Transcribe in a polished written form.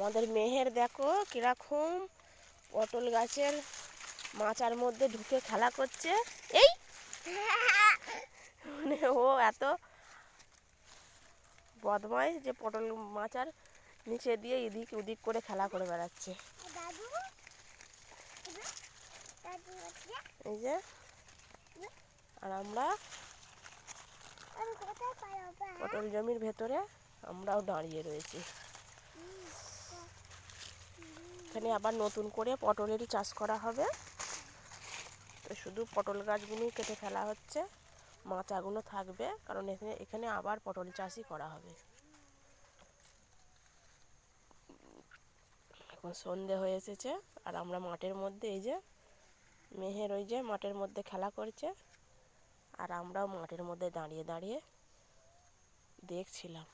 আমাদের মেহের দেখো কিরকম পটল গাছের মাচার মধ্যে ঢুকে খেলা করছে। এই মানে ও এত বদমাইশ যে পটল মাচার নিচে দিয়ে এদিক ওদিক করে খেলা করে বেড়াচ্ছে। এই যে আর আমরা পটল জমির ভেতরে আমরাও দাঁড়িয়ে রয়েছি। এখানে আবার নতুন করে পটলেরই চাষ করা হবে, তো শুধু পটল গাছগুলোই কেটে ফেলা হচ্ছে, মাচাগুলো থাকবে, কারণ এখানে আবার পটল চাষই করা হবে। এখন সন্ধে হয়ে এসেছে আর আমরা মাঠের মধ্যে, এই যে মেহের ওই যে মাঠের মধ্যে খেলা করছে আর আমরাও মাঠের মধ্যে দাঁড়িয়ে দাঁড়িয়ে দেখছিলাম।